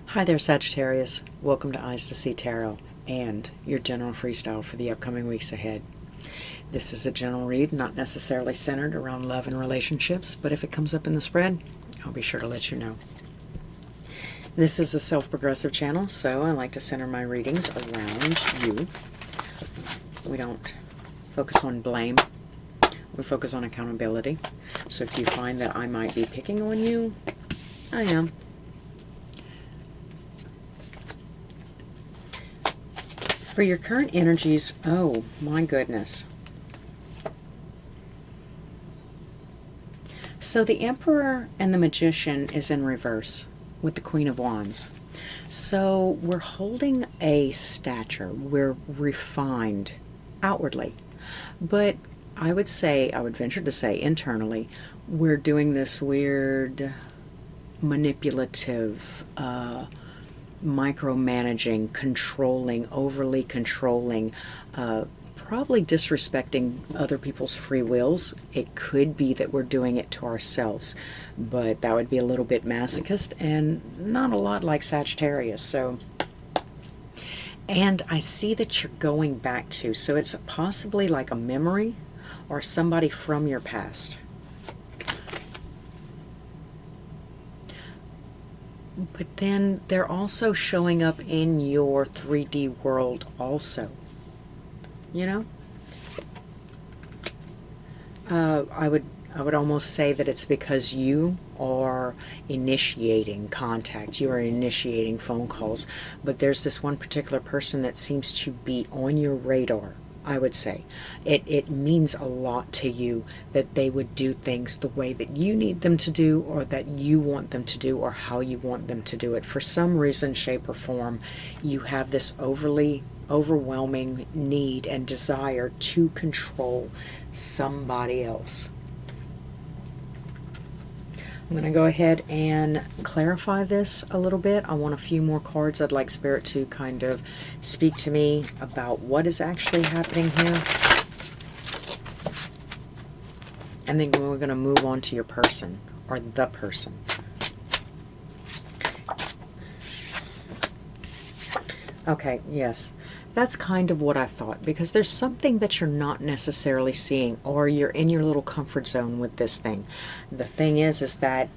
Hi there, Sagittarius. Welcome to Eyes to See Tarot and your general freestyle for the upcoming weeks ahead. This is a general read, not necessarily centered around love and relationships, but if it comes up in the spread, I'll be sure to let you know. This is a self-progressive channel, so I like to center my readings around you. We don't focus on blame. We focus on accountability. So if you find that I might be picking on you, I am. For your current energies, oh my goodness. So the Emperor and the Magician is in reverse with the Queen of Wands. So we're holding a stature. We're refined outwardly. But I would venture to say internally, we're doing this weird manipulative, micromanaging, controlling, overly controlling, probably disrespecting other people's free wills. It could be that we're doing it to ourselves, but that would be a little bit masochist and not a lot like Sagittarius. So, and I see that you're going back to, so it's possibly like a memory or somebody from your past. But then they're also showing up in your 3D world also. You know? I would almost say that it's because you are initiating contact. You are initiating phone calls. But there's this one particular person that seems to be on your radar. I would say it means a lot to you that they would do things the way that you need them to do, or that you want them to do, or how you want them to do it. For some reason, shape, or form, you have this overwhelming need and desire to control somebody else. I'm going to go ahead and clarify this a little bit. I want a few more cards. I'd like Spirit to kind of speak to me about what is actually happening here. And then we're going to move on to your person, or the person. Okay, yes. That's kind of what I thought, because there's something that you're not necessarily seeing, or you're in your little comfort zone with this thing. The thing is that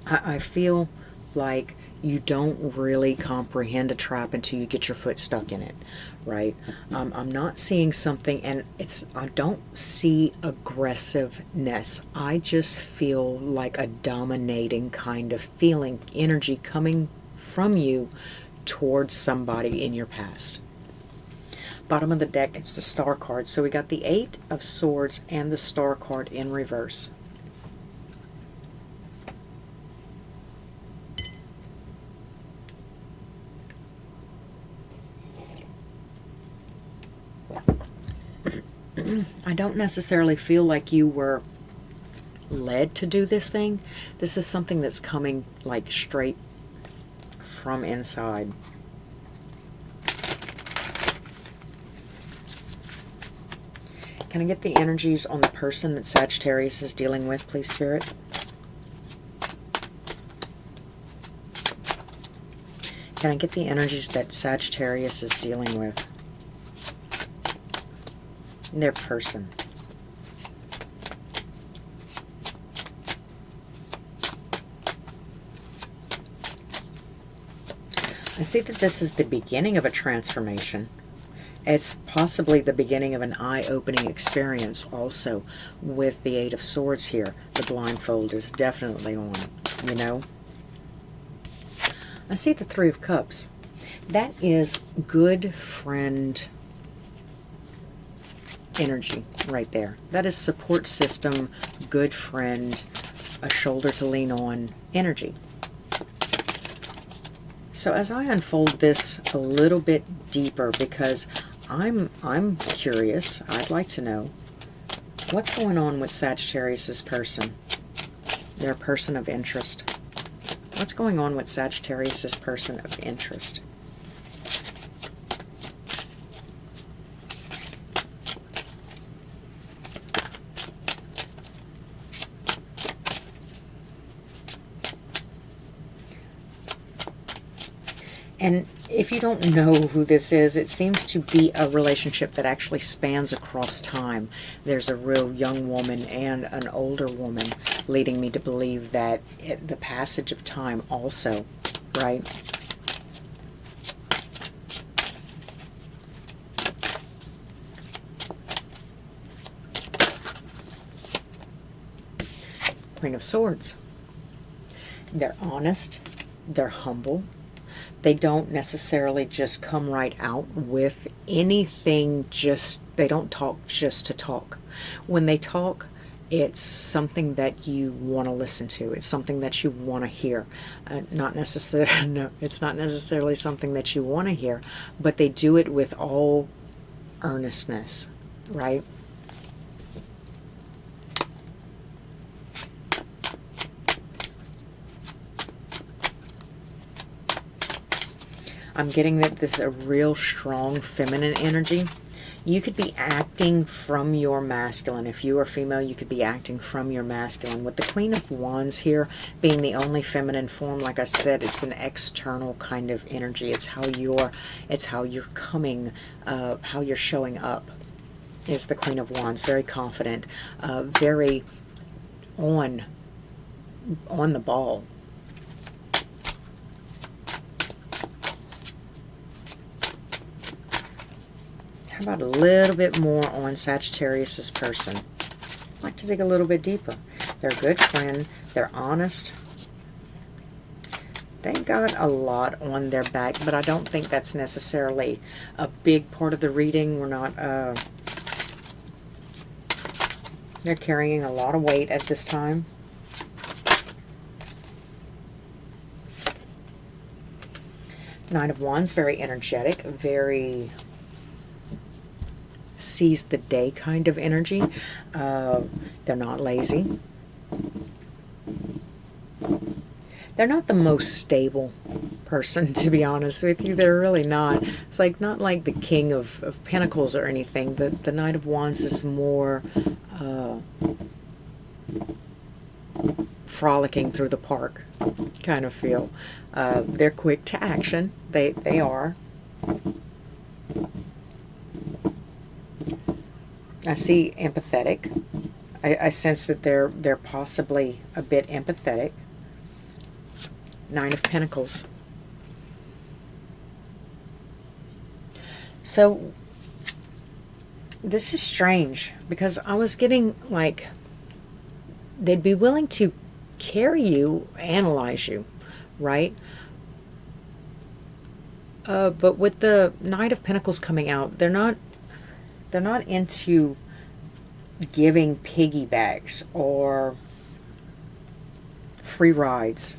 I feel like you don't really comprehend a trap until you get your foot stuck in it, right? I'm not seeing something, and I don't see aggressiveness. I just feel like a dominating kind of feeling, energy coming from you towards somebody in your past. Bottom of the deck, it's the Star card. So we got the Eight of Swords and the Star card in reverse. I don't necessarily feel like you were led to do this thing. This is something that's coming like straight from inside. Can I get the energies on the person that Sagittarius is dealing with, please, Spirit? Can I get the energies that Sagittarius is dealing with? Their person. I see that this is the beginning of a transformation. It's possibly the beginning of an eye-opening experience also with the Eight of Swords here. The blindfold is definitely on, you know. I see the Three of Cups. That is good friend energy right there. That is support system, good friend, a shoulder to lean on energy. So as I unfold this a little bit deeper, because I'm curious, I'd like to know what's going on with Sagittarius's person, their person of interest. What's going on with Sagittarius's person of interest? And if you don't know who this is, it seems to be a relationship that actually spans across time. There's a real young woman and an older woman, leading me to believe that the passage of time also, right? Queen of Swords. They're honest. They're humble. They don't necessarily just come right out with anything, they don't talk just to talk. When they talk, it's something that you want to listen to. It's something that you want to hear. Not necessarily, no, it's not necessarily something that you want to hear, but they do it with all earnestness, right? I'm getting that this is a real strong feminine energy. You could be acting from your masculine. If you are female, you could be acting from your masculine. With the Queen of Wands here being the only feminine form, like I said, it's an external kind of energy. It's how you're coming, how you're showing up is the Queen of Wands. Very confident, very on the ball. How about a little bit more on Sagittarius's person? I'd like to dig a little bit deeper. They're a good friend. They're honest. They got a lot on their back, but I don't think that's necessarily a big part of the reading. We're not... they're carrying a lot of weight at this time. Knight of Wands, very energetic, very... seize the day kind of energy. They're not lazy. They're not the most stable person, to be honest with you. They're really not. It's like not like the King of Pentacles or anything. The Knight of Wands is more frolicking through the park kind of feel. They're quick to action. They are. I see empathetic. I sense that they're possibly a bit empathetic. Nine of Pentacles. So this is strange because I was getting like they'd be willing to carry you, analyze you, right? But with the Knight of Pentacles coming out, they're not into giving piggybacks or free rides.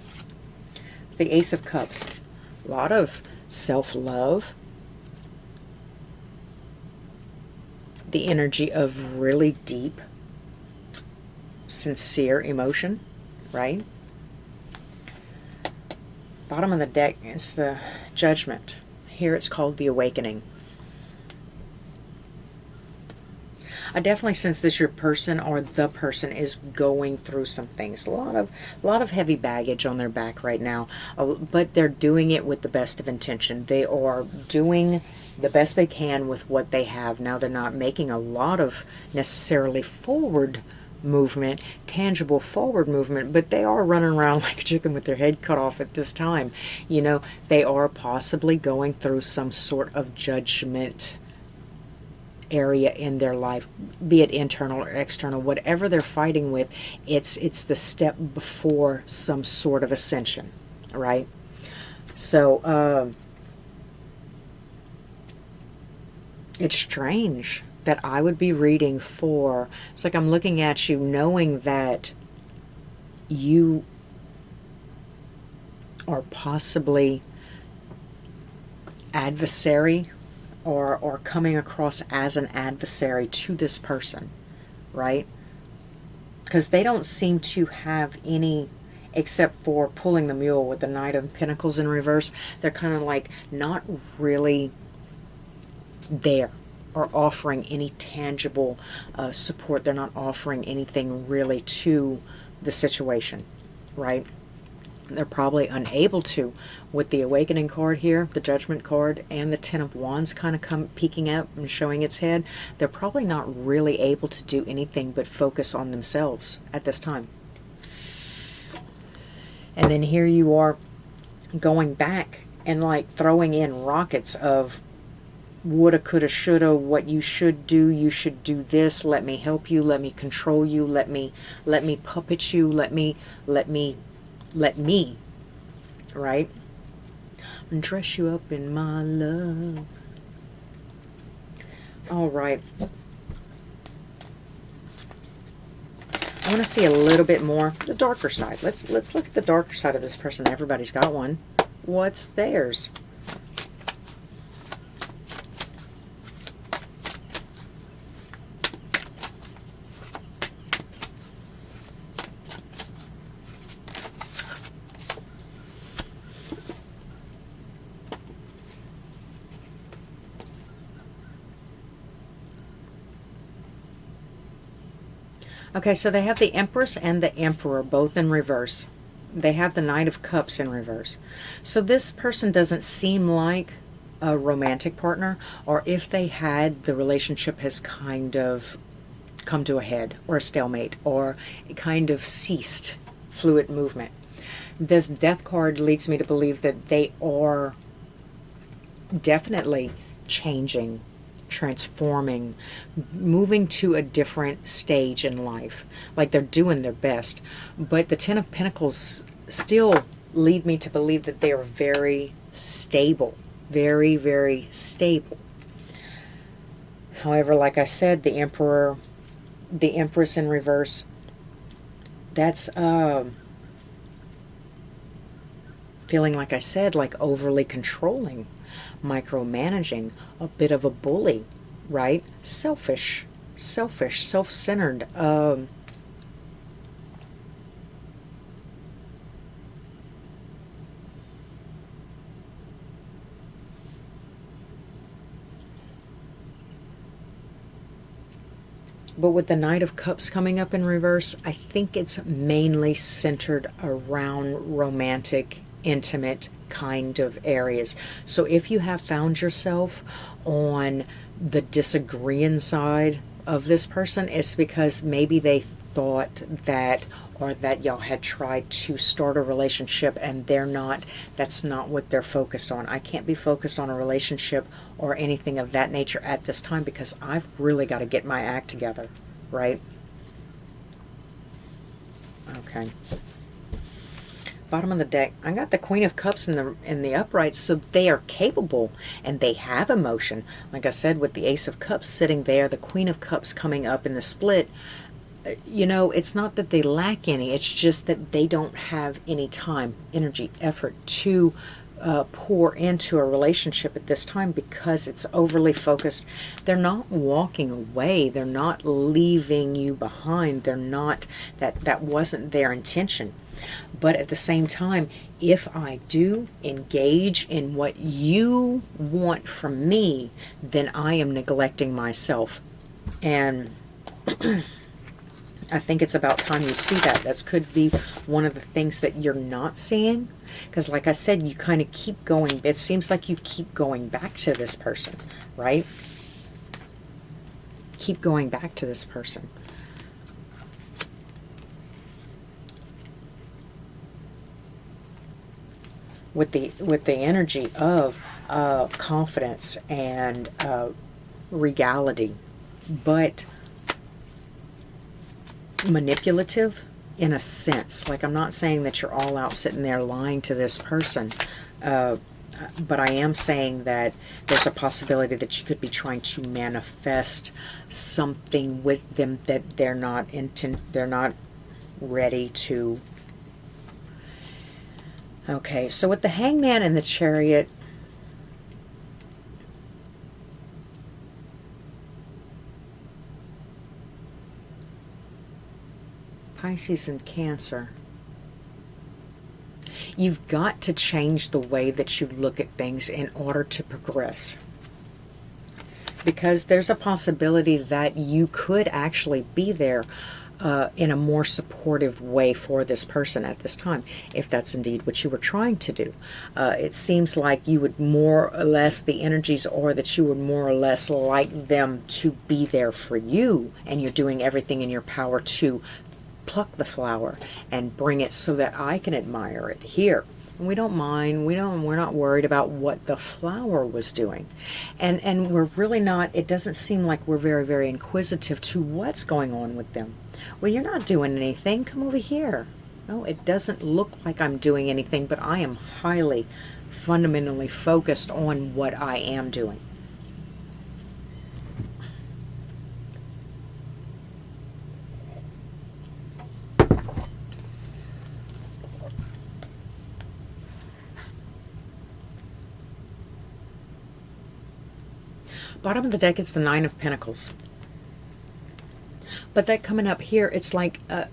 The Ace of Cups, a lot of self-love, the energy of really deep, sincere emotion, right? Bottom of the deck is the Judgment. Here it's called the Awakening. I definitely sense that your person or the person is going through some things. A lot of heavy baggage on their back right now, but they're doing it with the best of intention. They are doing the best they can with what they have. Now they're not making a lot of necessarily forward movement, tangible forward movement, but they are running around like a chicken with their head cut off at this time. You know, they are possibly going through some sort of judgment area in their life, be it internal or external, whatever they're fighting with, it's the step before some sort of ascension, right? So it's strange that I would be reading for, it's like I'm looking at you knowing that you are possibly adversary or coming across as an adversary to this person, right? Because they don't seem to have any, except for pulling the mule with the Knight of Pentacles in reverse. They're kind of like not really there or offering any tangible support. They're not offering anything really to the situation, right? They're probably unable to. With the Awakening card here, the Judgment card, and the Ten of Wands kind of peeking out and showing its head, they're probably not really able to do anything but focus on themselves at this time. And then here you are going back and like throwing in rockets of woulda, coulda, shoulda, what you should do this, let me help you, let me control you, let me puppet you, let me, right? And dress you up in my love. All right. I want to see a little bit more the darker side. Let's look at the darker side of this person. Everybody's got one. What's theirs? Okay, so they have the Empress and the Emperor both in reverse. They have the Knight of Cups in reverse. So this person doesn't seem like a romantic partner, or if they had, the relationship has kind of come to a head, or a stalemate, or it kind of ceased fluid movement. This Death card leads me to believe that they are definitely changing, transforming, moving to a different stage in life. Like they're doing their best. But the Ten of Pentacles still lead me to believe that they are very stable. Very, very stable. However, like I said, the Emperor, the Empress in reverse, that's feeling, like I said, like overly controlling, micromanaging, a bit of a bully, right? Selfish, self-centered. But with the Knight of Cups coming up in reverse, I think it's mainly centered around romantic, intimate kind of areas. So if you have found yourself on the disagreeing side of this person, it's because maybe they thought that, or that y'all had tried to start a relationship and that's not what they're focused on. I can't be focused on a relationship or anything of that nature at this time because I've really got to get my act together, right? Okay. Bottom of the deck, I got the Queen of Cups in the upright, so they are capable and they have emotion. Like I said, with the Ace of Cups sitting there, the Queen of Cups coming up in the split, you know, it's not that they lack any, it's just that they don't have any time, energy, effort to pour into a relationship at this time because it's overly focused. They're not walking away. They're not leaving you behind. They're not, that wasn't their intention. But at the same time, if I do engage in what you want from me, then I am neglecting myself. And I think it's about time you see that. That could be one of the things that you're not seeing. Because like I said, you kind of keep going. It seems like you keep going back to this person, right? Keep going back to this person. With the energy of confidence and regality, but manipulative in a sense. Like, I'm not saying that you're all out sitting there lying to this person, but I am saying that there's a possibility that you could be trying to manifest something with them that they're not ready to. Okay, so with the Hangman and the Chariot, Pisces and Cancer, you've got to change the way that you look at things in order to progress. Because there's a possibility that you could actually be there in a more supportive way for this person at this time, if that's indeed what you were trying to do. It seems like you would more or less, the energies are that you would more or less like them to be there for you, and you're doing everything in your power to pluck the flower and bring it so that I can admire it here. And we don't mind, we're not worried about what the flower was doing. And we're really not, it doesn't seem like we're very, very inquisitive to what's going on with them. Well, you're not doing anything, come over here. No, it doesn't look like I'm doing anything, but I am highly, fundamentally focused on what I am doing. Bottom of the deck, it's the Nine of Pentacles. But that coming up here, it's like a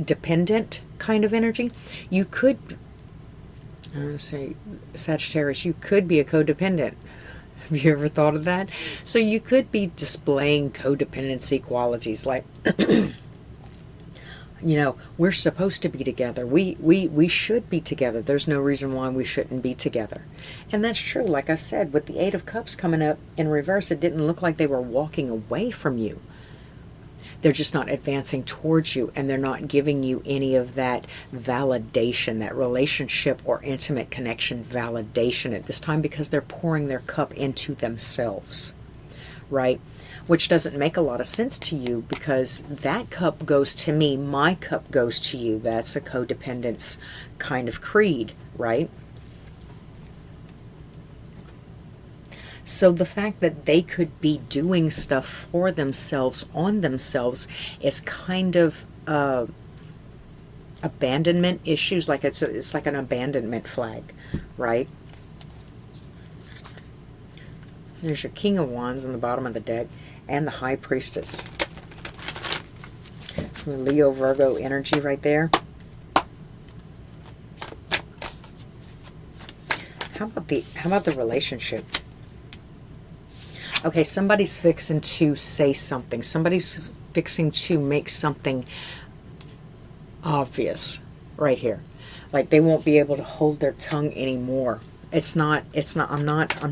dependent kind of energy. You could, I want to say, Sagittarius, you could be a codependent. Have you ever thought of that? So you could be displaying codependency qualities like, you know, we're supposed to be together. We should be together. There's no reason why we shouldn't be together. And that's true. Like I said, with the Eight of Cups coming up in reverse, it didn't look like they were walking away from you. They're just not advancing towards you, and they're not giving you any of that validation, that relationship or intimate connection validation at this time, because they're pouring their cup into themselves, right? Which doesn't make a lot of sense to you, because that cup goes to me, my cup goes to you. That's a codependence kind of creed, right? So the fact that they could be doing stuff for themselves, on themselves, is kind of abandonment issues. Like it's like an abandonment flag, right? There's your King of Wands on the bottom of the deck, and the High Priestess. Leo Virgo energy right there. How about the relationship? Okay, somebody's fixing to say something. Somebody's fixing to make something obvious right here. Like they won't be able to hold their tongue anymore. I'm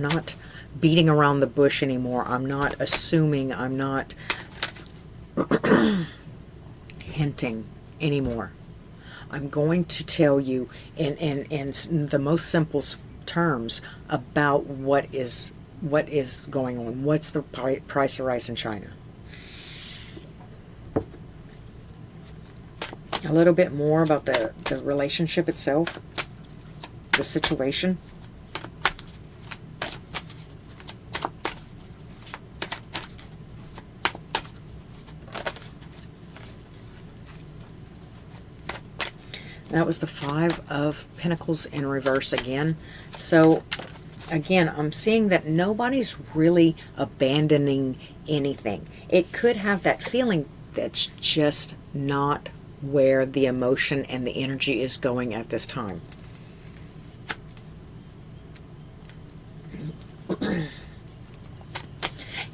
not beating around the bush anymore. I'm not assuming. I'm not hinting anymore. I'm going to tell you in the most simple terms about what is going on. What's the price of rice in China? A little bit more about the relationship itself, the situation. That was the Five of Pentacles in reverse again. So again, I'm seeing that nobody's really abandoning anything. It could have that feeling that's just not where the emotion and the energy is going at this time.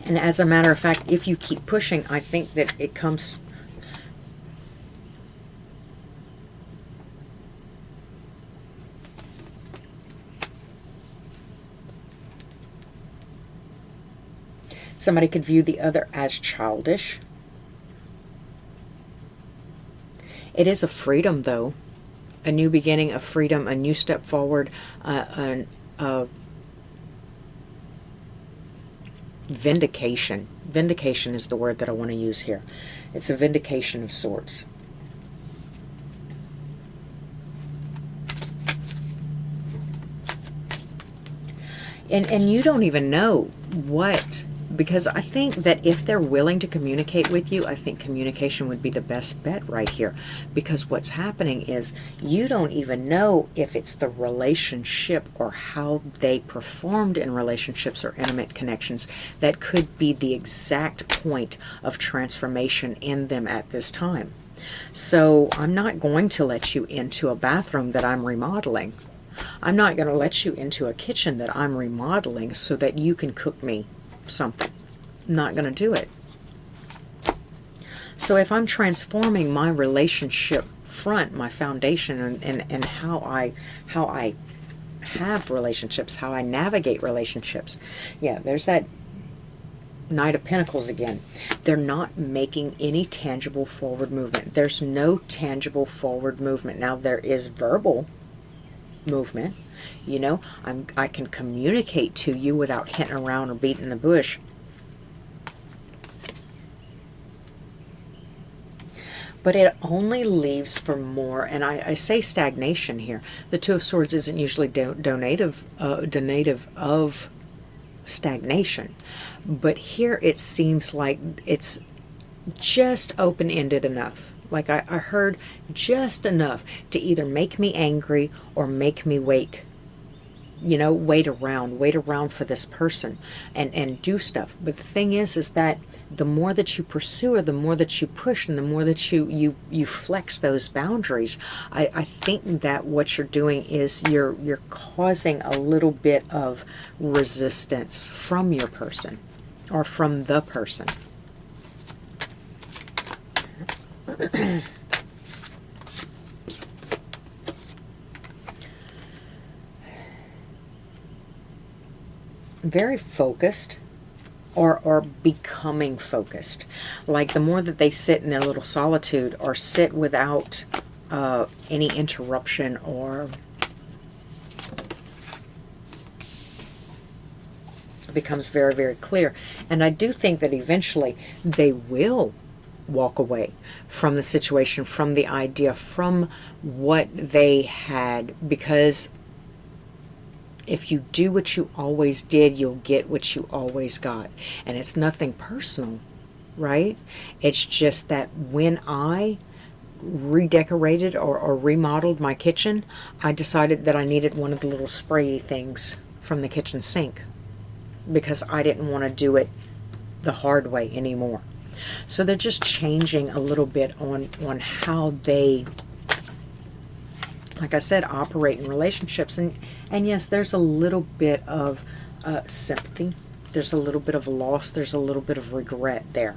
And as a matter of fact, if you keep pushing, I think that it comes... Somebody could view the other as childish. It is a freedom, though. A new beginning, a freedom, a new step forward, vindication. Vindication is the word that I want to use here. It's a vindication of sorts. And you don't even know what... Because I think that if they're willing to communicate with you, I think communication would be the best bet right here. Because what's happening is you don't even know if it's the relationship or how they performed in relationships or intimate connections that could be the exact point of transformation in them at this time. So I'm not going to let you into a bathroom that I'm remodeling. I'm not going to let you into a kitchen that I'm remodeling so that you can cook me something. I'm not going to do it. So if I'm transforming my relationship front, my foundation, and how I have relationships, how I navigate relationships, yeah, there's that Knight of Pentacles again. They're not making any tangible forward movement. There's no tangible forward movement. Now there is verbal movement. You know, I can communicate to you without hitting around or beating the bush. But it only leaves for more, and I say stagnation here. The Two of Swords isn't usually donative of stagnation. But here it seems like it's just open-ended enough. Like I heard just enough to either make me angry or make me wait. You know, wait around for this person and do stuff. But the thing is that the more that you pursue or the more that you push and the more that you flex those boundaries, I think that what you're doing is you're causing a little bit of resistance from your person or from the person. Very focused or becoming focused. Like the more that they sit in their little solitude or sit without any interruption or it becomes very, very clear. And I do think that eventually they will walk away from the situation, from the idea, from what they had, because if you do what you always did, you'll get what you always got. And it's nothing personal, right? It's just that when I redecorated or remodeled my kitchen, I decided that I needed one of the little sprayy things from the kitchen sink because I didn't want to do it the hard way anymore. So they're just changing a little bit on how they, like I said, operate in relationships. And yes, there's a little bit of sympathy. There's a little bit of loss. There's a little bit of regret there.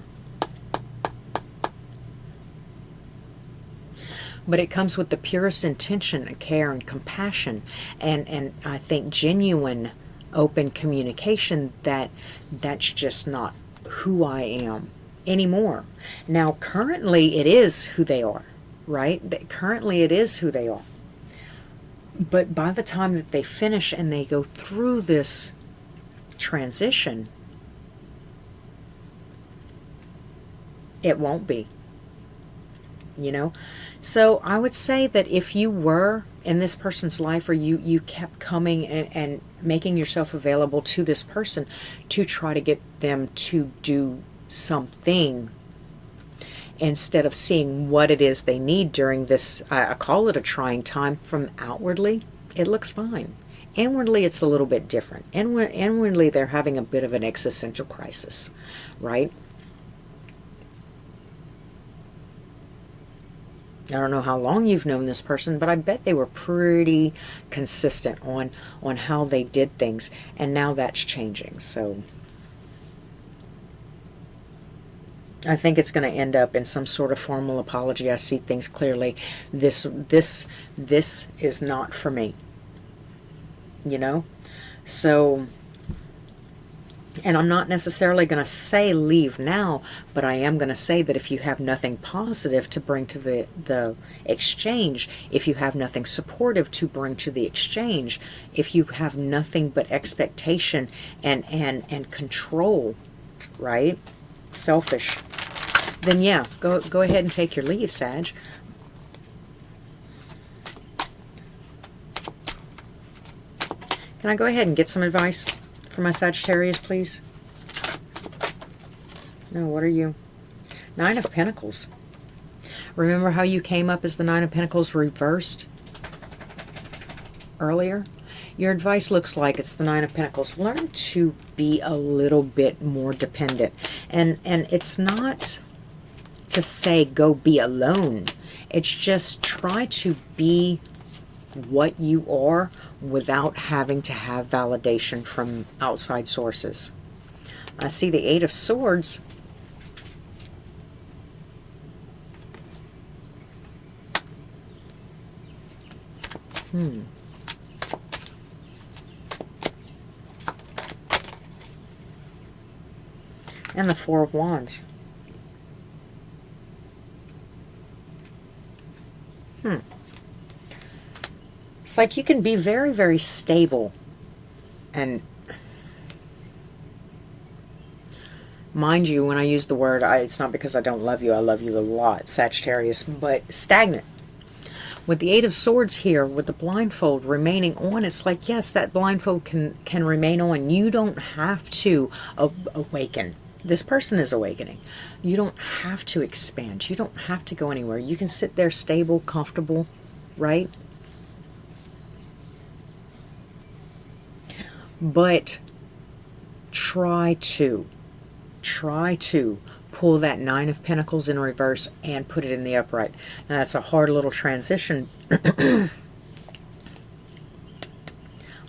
But it comes with the purest intention and care and compassion. And I think genuine, open communication that's just not who I am anymore. Now, currently it is who they are, right? Currently it is who they are. But by the time that they finish and they go through this transition, it won't be. You know? So I would say that if you were in this person's life or you kept coming and making yourself available to this person to try to get them to do something instead of seeing what it is they need during this, I call it a trying time, from outwardly, it looks fine. Inwardly, it's a little bit different. Inwardly, they're having a bit of an existential crisis, right? I don't know how long you've known this person, but I bet they were pretty consistent on how they did things, and now that's changing. So I think it's going to end up in some sort of formal apology. I see things clearly. This is not for me. You know? So, and I'm not necessarily going to say leave now, but I am going to say that if you have nothing positive to bring to the exchange, if you have nothing supportive to bring to the exchange, if you have nothing but expectation and control, right? Selfish, then yeah, go ahead and take your leave, Sag. Can I go ahead and get some advice for my Sagittarius, please? No, what are you? Nine of Pentacles. Remember how you came up as the Nine of Pentacles reversed earlier? Your advice looks like it's the Nine of Pentacles. Learn to be a little bit more dependent. And it's not to say go be alone. It's just try to be what you are without having to have validation from outside sources. I see the Eight of Swords. And the Four of Wands. It's like you can be very, very stable. And mind you, when I use the word, it's not because I don't love you. I love you a lot, Sagittarius, but stagnant. With the Eight of Swords here, with the blindfold remaining on, it's like, yes, that blindfold can remain on. You don't have to awaken. This person is awakening. You don't have to expand. You don't have to go anywhere. You can sit there stable, comfortable, right? But try to pull that Nine of Pentacles in reverse and put it in the upright. Now that's a hard little transition.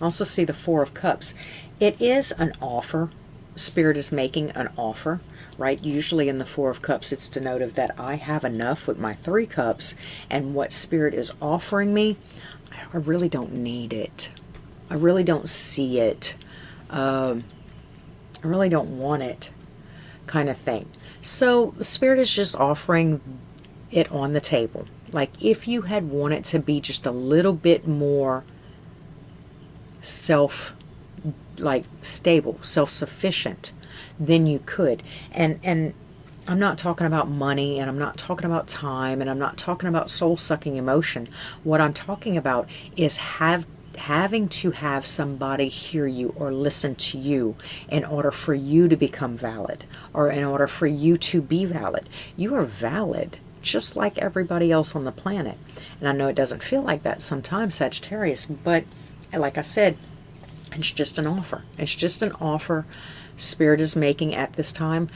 Also see the Four of Cups. It is an offer. Spirit is making an offer, right? Usually in the Four of Cups, it's denotive that I have enough with my Three Cups, and what Spirit is offering me, I really don't need it. I really don't see it. I really don't want it, kind of thing. So Spirit is just offering it on the table. Like if you had wanted to be just a little bit more stable, self-sufficient, then you could. And I'm not talking about money, and I'm not talking about time, and I'm not talking about soul-sucking emotion. What I'm talking about is having to have somebody hear you or listen to you in order for you to become valid, or in order for you to be valid. You are valid just like everybody else on the planet. And I know it doesn't feel like that sometimes, Sagittarius, but like I said, it's just an offer. It's just an offer Spirit is making at this time.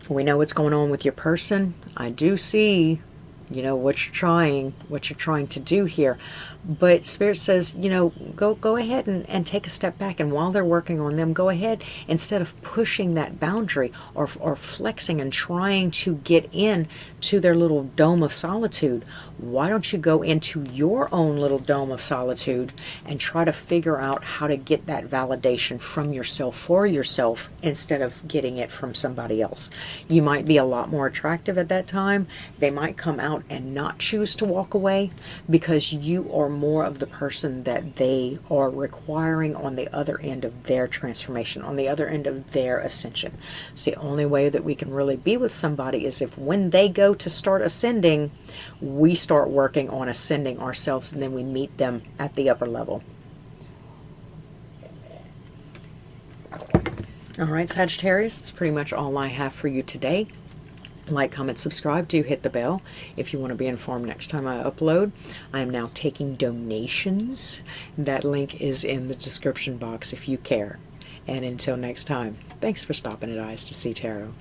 We know what's going on with your person. I do see, what you're trying to do here. But Spirit says, go ahead and take a step back. And while they're working on them, go ahead, instead of pushing that boundary or flexing and trying to get in to their little dome of solitude, why don't you go into your own little dome of solitude and try to figure out how to get that validation from yourself for yourself instead of getting it from somebody else. You might be a lot more attractive at that time. They might come out and not choose to walk away because you are more of the person that they are requiring on the other end of their transformation, on the other end of their ascension. It's the only way that we can really be with somebody is if when they go to start ascending, we start working on ascending ourselves, and then we meet them at the upper level. All right, Sagittarius, that's pretty much all I have for you today. Like, comment, subscribe. Do hit the bell if you want to be informed next time I upload. I am now taking donations. That link is in the description box if you care. And until next time, thanks for stopping at Eyes to See Tarot.